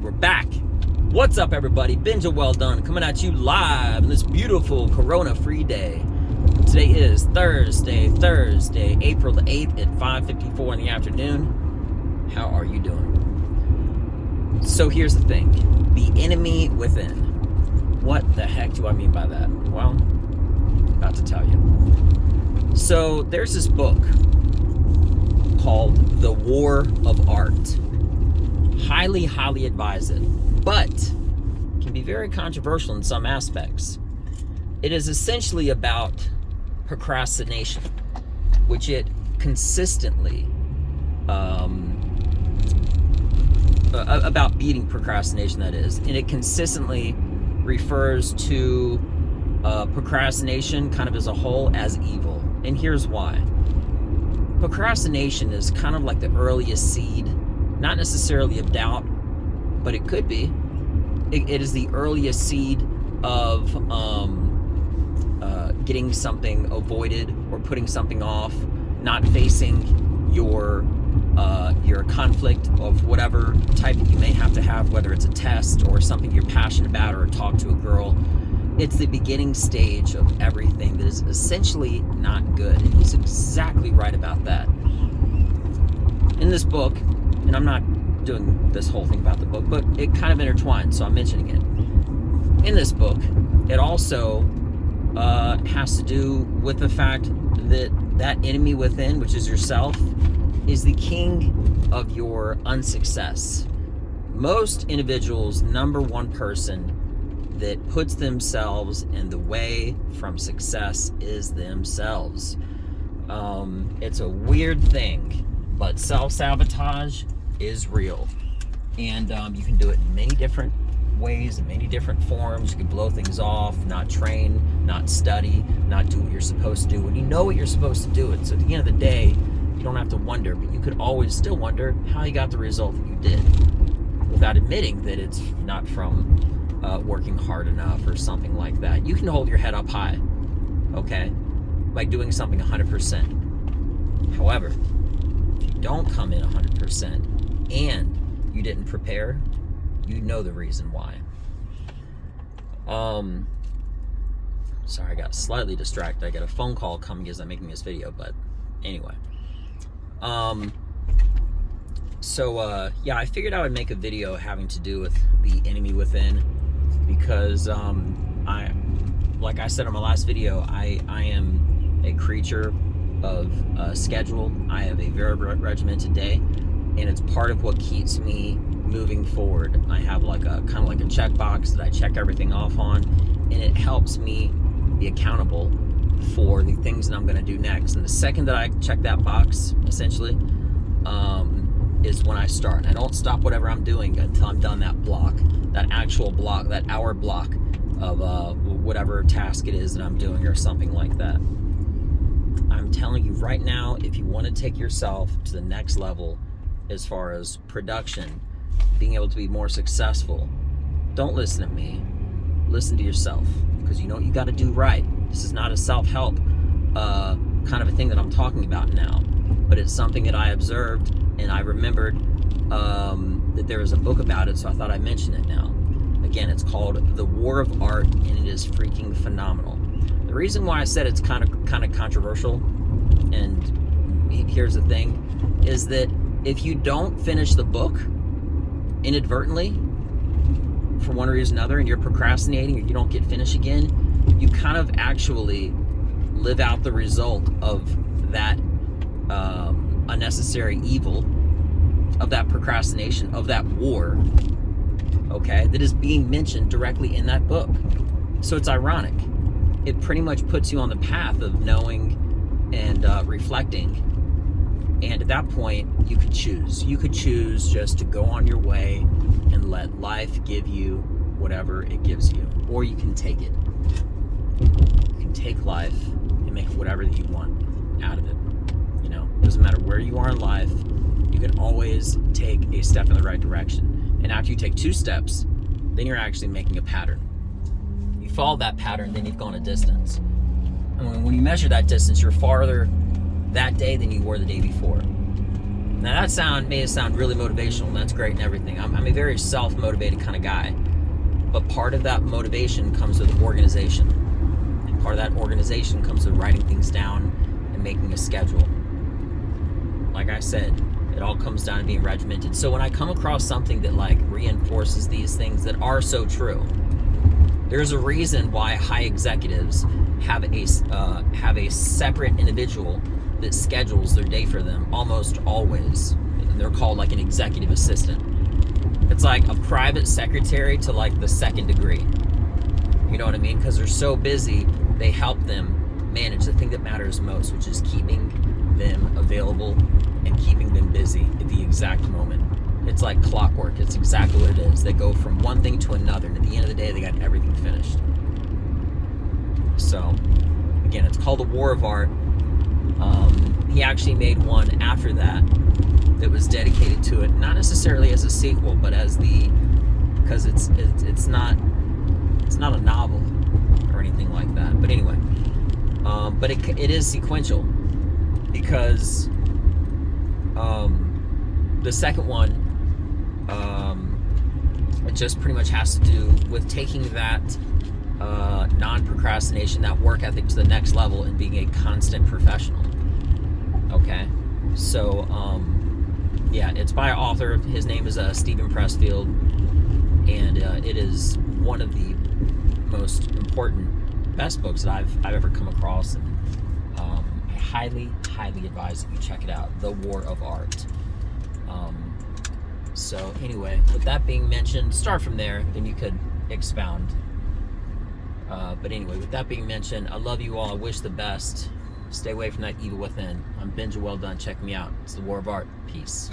we're back. What's up, everybody? Benja Welldone coming at you live on this beautiful corona-free day. Today is Thursday, April the 8th at 5:54 in the afternoon. How are you doing? So here's the thing. The enemy within. What the heck do I mean by that? Well, I'm about to tell you. So there's this book called The War of Art. Highly advise it, but can be very controversial in some aspects. It is essentially about procrastination, which it consistently about beating procrastination, that is, and it consistently refers to procrastination kind of as a whole as evil. And here's why. Procrastination is kind of like the earliest seed, not necessarily of doubt, but it could be. It is the earliest seed of getting something avoided or putting something off, not facing your conflict of whatever type that you may have to have, whether it's a test or something you're passionate about or talk to a girl. It's the beginning stage of everything that is essentially not good. And he's exactly right about that. In this book, and I'm not doing this whole thing about the book, but it kind of intertwines, so I'm mentioning it. In this book, it also has to do with the fact that that enemy within, which is yourself, is the king of your unsuccess. Most individuals' number one person that puts themselves in the way from success is themselves. It's a weird thing, but self-sabotage is real. And you can do it in many different ways, in many different forms. You can blow things off, not train, not study, not do what you're supposed to do when you know what you're supposed to do it. So at the end of the day, you don't have to wonder, but you could always still wonder how you got the result that you did without admitting that it's not from working hard enough or something like that. You can hold your head up high, okay, by doing something 100%. However, if you don't come in 100% and you didn't prepare, you know the reason why. Sorry, I got slightly distracted. I got a phone call coming as I'm making this video, but anyway. Yeah, I figured I would make a video having to do with the enemy within, because like I said in my last video, I am a creature of schedule. I have a very regimented day, and it's part of what keeps me moving forward. I have like a kind of like a checkbox that I check everything off on, and it helps me be accountable for the things that I'm going to do next. And the second that I check that box, essentially, is when I start. I don't stop whatever I'm doing until I'm done that block, that actual block, that hour block of whatever task it is that I'm doing or something like that. I'm telling you right now, if you want to take yourself to the next level as far as production, being able to be more successful, don't listen to me. Listen to yourself, because you know what you got to do right. This is not a self-help kind of a thing that I'm talking about now, but it's something that I observed, and I remembered that there was a book about it, so I thought I'd mention it now. Again, it's called The War of Art, and it is freaking phenomenal. The reason why I said it's kind of controversial, and here's the thing, is that if you don't finish the book inadvertently, for one reason or another, and you're procrastinating, or you don't get finished again, you kind of actually live out the result of that unnecessary evil, of that procrastination, of that war, okay, that is being mentioned directly in that book. So it's ironic. It pretty much puts you on the path of knowing and reflecting. And at that point, you could choose. You could choose just to go on your way and let life give you whatever it gives you. Or you can take it. You can take life and make whatever that you want out of it. You know, it doesn't matter where you are in life, you can always take a step in the right direction. And after you take 2 steps, then you're actually making a pattern. You follow that pattern, then you've gone a distance. And when you measure that distance, you're farther that day than you were the day before. Now that may sound really motivational, and that's great and everything. I'm a very self-motivated kind of guy, but part of that motivation comes with organization, and part of that organization comes with writing things down and making a schedule. Like I said, it all comes down to being regimented. So when I come across something that like reinforces these things that are so true, there's a reason why high executives have a separate individual that schedules their day for them almost always. And they're called like an executive assistant. It's like a private secretary to like the second degree. You know what I mean? Because they're so busy, they help them manage the thing that matters most, which is keeping them available and keeping them busy at the exact moment. It's like clockwork. It's exactly what it is. They go from one thing to another, and at the end of the day, they got everything finished. So, again, it's called The War of Art. He actually made one after that was dedicated to it, not necessarily as a sequel, but as because it's not a novel or anything like that. But anyway, but it is sequential because the second one, it just pretty much has to do with taking that non-procrastination, that work ethic to the next level and being a constant professional. Okay, so yeah, it's by an author. His name is Stephen Pressfield, and it is one of the most important, best books that I've ever come across. And I highly advise that you check it out, The War of Art. So anyway, with that being mentioned, start from there, then you could expound. But anyway, with that being mentioned, I love you all. I wish the best. Stay away from that evil within. I'm Benja Welldone. Check me out. It's The War of Art. Peace.